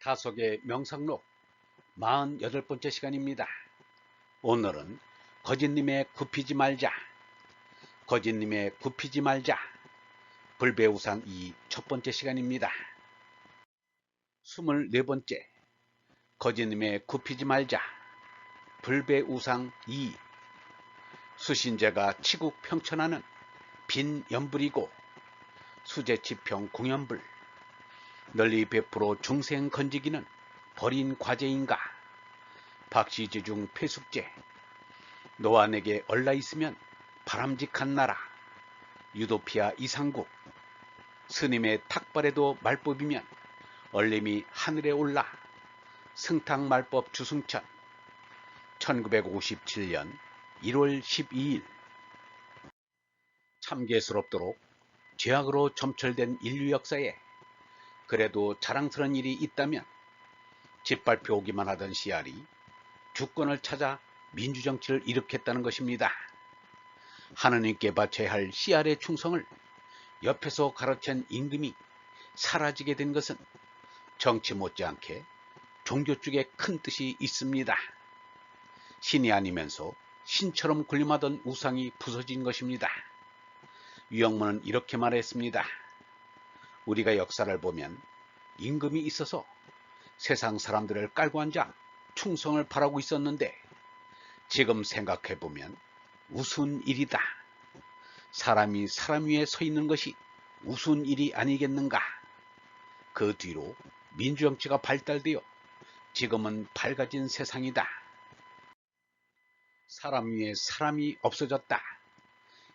다속의 명상록 48번째 시간입니다. 오늘은 거짓님의 굽히지 말자, 거짓님의 굽히지 말자, 불배우상 2 첫번째 시간입니다. 24번째, 거짓님의 굽히지 말자, 불배우상 2. 수신제가 치국 평천하는 빈 연불이고 수제치평 공연불, 널리 베풀어 중생 건지기는 버린 과제인가. 박시지중 폐숙제, 너와 내게 얼라 있으면 바람직한 나라. 유도피아 이상국, 스님의 탁발에도 말법이면 얼림이 하늘에 올라. 승탁말법 주승천, 1957년 1월 12일. 참개스럽도록 죄악으로 점철된 인류 역사에 그래도 자랑스러운 일이 있다면 짓밟혀 오기만 하던 씨알이 주권을 찾아 민주정치를 일으켰다는 것입니다. 하느님께 바쳐야 할 씨알의 충성을 옆에서 가로챈 임금이 사라지게 된 것은 정치 못지않게 종교 쪽에 큰 뜻이 있습니다. 신이 아니면서 신처럼 군림하던 우상이 부서진 것입니다. 유영문은 이렇게 말했습니다. 우리가 역사를 보면 임금이 있어서 세상 사람들을 깔고 앉아 충성을 바라고 있었는데 지금 생각해보면 우스운 일이다. 사람이 사람 위에 서 있는 것이 우스운 일이 아니겠는가. 그 뒤로 민주정치가 발달되어 지금은 밝아진 세상이다. 사람 위에 사람이 없어졌다.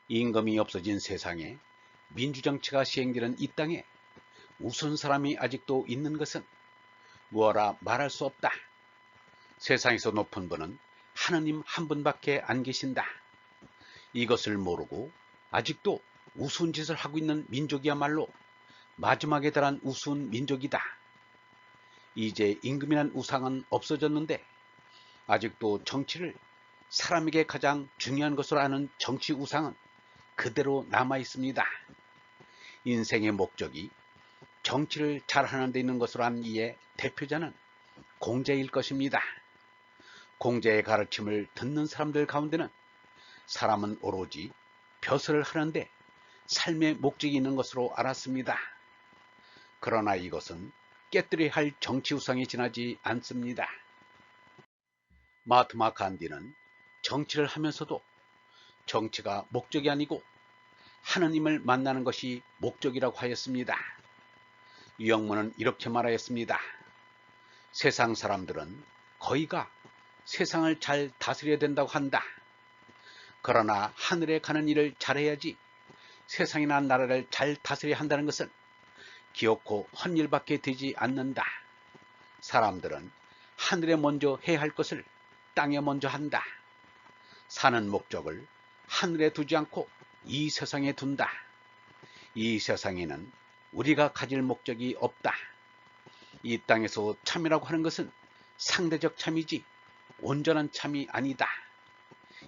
임금이 없어진 세상에 민주정치가 시행되는 이 땅에 우스운 사람이 아직도 있는 것은 무어라 말할 수 없다. 세상에서 높은 분은 하느님 한 분밖에 안 계신다. 이것을 모르고 아직도 우스운 짓을 하고 있는 민족이야말로 마지막에 달한 우스운 민족이다. 이제 임금이란 우상은 없어졌는데 아직도 정치를 사람에게 가장 중요한 것으로 아는 정치 우상은 그대로 남아 있습니다. 인생의 목적이 정치를 잘하는 데 있는 것으로 한 이의 대표자는 공자일 것입니다. 공자의 가르침을 듣는 사람들 가운데는 사람은 오로지 벼슬을 하는데 삶의 목적이 있는 것으로 알았습니다. 그러나 이것은 깨뜨려야 할 정치 우상에 지나지 않습니다. 마하트마 간디는 정치를 하면서도 정치가 목적이 아니고 하느님을 만나는 것이 목적이라고 하였습니다. 유영문은 이렇게 말하였습니다. 세상 사람들은 거의가 세상을 잘 다스려야 된다고 한다. 그러나 하늘에 가는 일을 잘해야지 세상이나 나라를 잘 다스려야 한다는 것은 기어코 헛일밖에 되지 않는다. 사람들은 하늘에 먼저 해야 할 것을 땅에 먼저 한다. 사는 목적을 하늘에 두지 않고 이 세상에 둔다. 이 세상에는 우리가 가질 목적이 없다. 이 땅에서 참이라고 하는 것은 상대적 참이지 온전한 참이 아니다.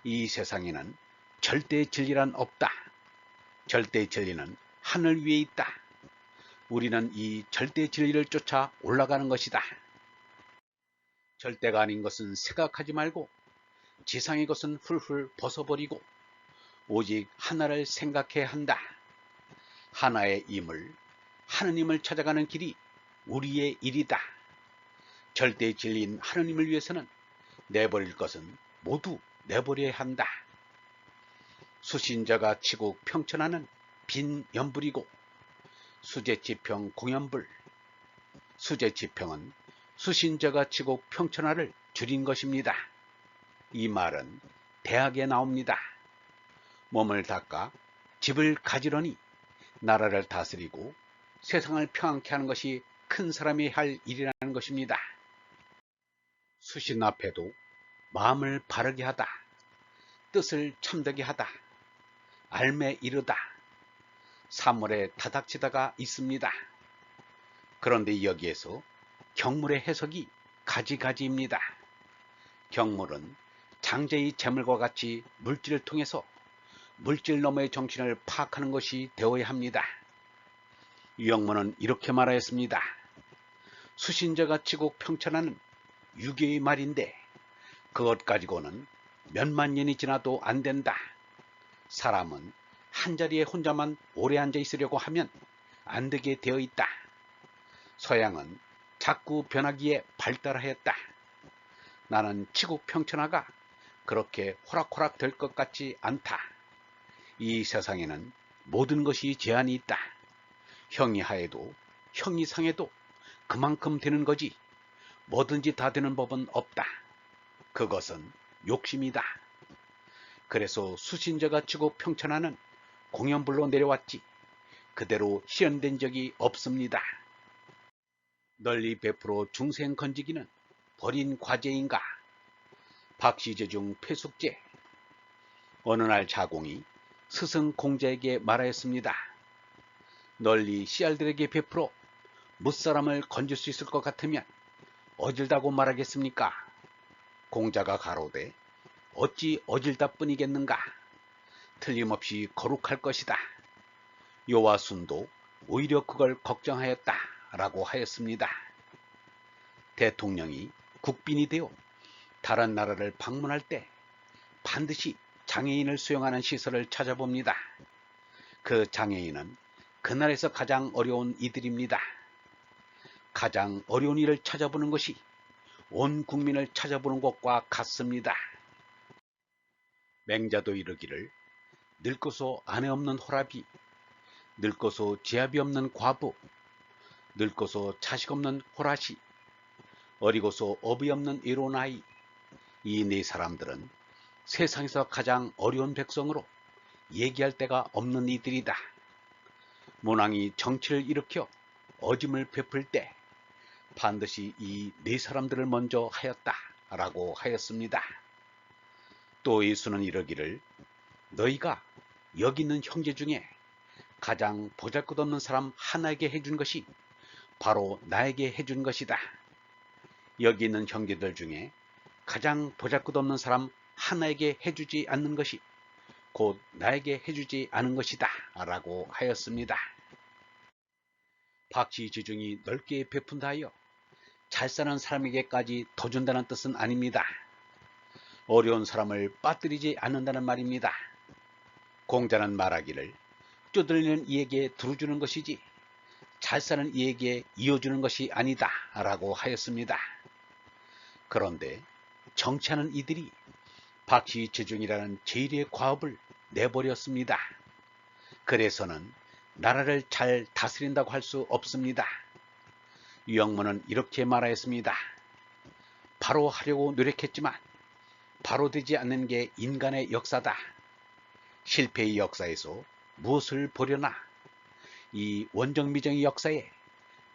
이 세상에는 절대의 진리란 없다. 절대의 진리는 하늘 위에 있다. 우리는 이 절대의 진리를 쫓아 올라가는 것이다. 절대가 아닌 것은 생각하지 말고 지상의 것은 훌훌 벗어버리고 오직 하나를 생각해야 한다. 하나의 임을, 하느님을 찾아가는 길이 우리의 일이다. 절대의 진리인 하느님을 위해서는 내버릴 것은 모두 내버려야 한다. 수신자가 치고 평천하는 빈 연불이고 수제치평 공연불, 수제치평은 수신자가 치고 평천하를 줄인 것입니다. 이 말은 대학에 나옵니다. 몸을 닦아 집을 가지러니 나라를 다스리고 세상을 평안케 하는 것이 큰 사람이 할 일이라는 것입니다. 수신 앞에도 마음을 바르게 하다, 뜻을 참되게 하다, 알매 이르다, 사물에 다닥치다가 있습니다. 그런데 여기에서 경물의 해석이 가지가지입니다. 경물은 장제의 재물과 같이 물질을 통해서 물질 너머의 정신을 파악하는 것이 되어야 합니다. 유영문은 이렇게 말하였습니다. 수신자가 치고 평천하는 유교의 말인데 그것 가지고는 몇만 년이 지나도 안 된다. 사람은 한자리에 혼자만 오래 앉아 있으려고 하면 안 되게 되어 있다. 서양은 자꾸 변하기에 발달하였다. 나는 치국 평천하가 그렇게 호락호락 될 것 같지 않다. 이 세상에는 모든 것이 제한이 있다. 형이 하에도 형이 상해도 그만큼 되는 거지 뭐든지 다 되는 법은 없다. 그것은 욕심이다. 그래서 수신자가 치고 평천하는 공연불로 내려왔지 그대로 실현된 적이 없습니다. 널리 베풀어 중생 건지기는 버린 과제인가? 박시제중 폐숙제. 어느 날 자공이 스승 공자에게 말하였습니다. 널리 씨알들에게 베풀어 무사람을 건질 수 있을 것 같으면 어질다고 말하겠습니까? 공자가 가로되 어찌 어질다 뿐이겠는가? 틀림없이 거룩할 것이다. 요와순도 오히려 그걸 걱정하였다 라고 하였습니다. 대통령이 국빈이 되어 다른 나라를 방문할 때 반드시 장애인을 수용하는 시설을 찾아봅니다. 그 장애인은 그 나라에서 가장 어려운 이들입니다. 가장 어려운 일을 찾아보는 것이 온 국민을 찾아보는 것과 같습니다. 맹자도 이르기를 늙고서 아내 없는 호랍이, 늙고서 제압이 없는 과부, 늙고서 자식 없는 호라시, 어리고서 업이 없는 외로운 아이. 이 네 사람들은 세상에서 가장 어려운 백성으로 얘기할 데가 없는 이들이다. 문왕이 정치를 일으켜 어짐을 베풀 때 반드시 이 네 사람들을 먼저 하였다 라고 하였습니다. 또 예수는 이르기를 너희가 여기 있는 형제 중에 가장 보잘것없는 사람 하나에게 해준 것이 바로 나에게 해준 것이다. 여기 있는 형제들 중에 가장 보잘것없는 사람 하나에게 해주지 않는 것이 곧 나에게 해주지 않은 것이다 라고 하였습니다. 박시지중이 넓게 베푼다 하여 잘 사는 사람에게까지 더 준다는 뜻은 아닙니다. 어려운 사람을 빠뜨리지 않는다는 말입니다. 공자는 말하기를 쪼들리는 이에게 두루주는 것이지 잘 사는 이에게 이어주는 것이 아니다 라고 하였습니다. 그런데 정치하는 이들이 박시제중이라는 제1의 과업을 내버렸습니다. 그래서는 나라를 잘 다스린다고 할 수 없습니다. 유영문은 이렇게 말하였습니다. 바로 하려고 노력했지만 바로 되지 않는 게 인간의 역사다. 실패의 역사에서 무엇을 보려나 이 원정미정의 역사에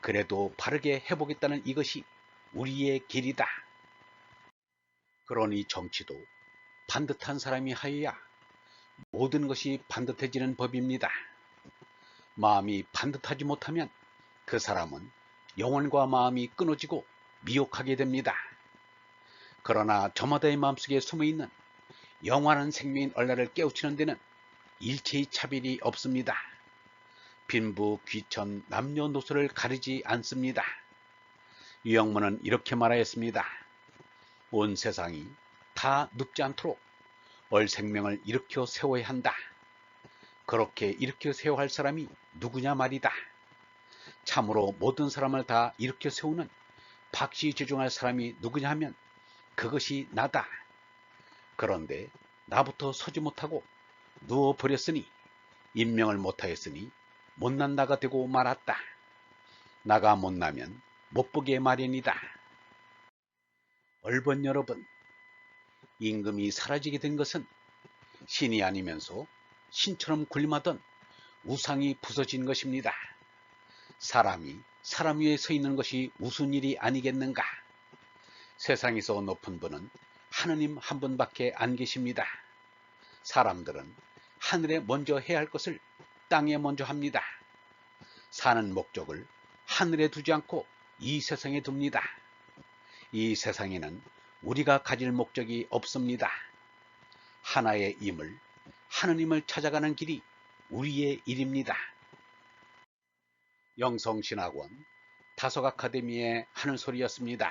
그래도 바르게 해보겠다는 이것이 우리의 길이다. 그러니 정치도 반듯한 사람이 하여야 모든 것이 반듯해지는 법입니다. 마음이 반듯하지 못하면 그 사람은 영혼과 마음이 끊어지고 미혹하게 됩니다. 그러나 저마다의 마음속에 숨어있는 영원한 생명인 얼라를 깨우치는 데는 일체의 차별이 없습니다. 빈부, 귀천, 남녀노소를 가리지 않습니다. 유영문은 이렇게 말하였습니다. 온 세상이 다 눕지 않도록 얼 생명을 일으켜 세워야 한다. 그렇게 일으켜 세워야 할 사람이 누구냐 말이다. 참으로 모든 사람을 다 일으켜 세우는 박시제중할 사람이 누구냐 하면 그것이 나다. 그런데 나부터 서지 못하고 누워버렸으니 임명을 못하였으니 못난 나가 되고 말았다. 나가 못나면 못보게 마련이다. 얼번 여러분, 임금이 사라지게 된 것은 신이 아니면서 신처럼 군림하던 우상이 부서진 것입니다. 사람이 사람 위에 서 있는 것이 우스운 일이 아니겠는가? 세상에서 높은 분은 하느님 한 분밖에 안 계십니다. 사람들은 하늘에 먼저 해야 할 것을 땅에 먼저 합니다. 사는 목적을 하늘에 두지 않고 이 세상에 둡니다. 이 세상에는 우리가 가질 목적이 없습니다. 하나의 임을, 하느님을 찾아가는 길이 우리의 일입니다. 영성신학원 다속 아카데미의 하는 소리였습니다.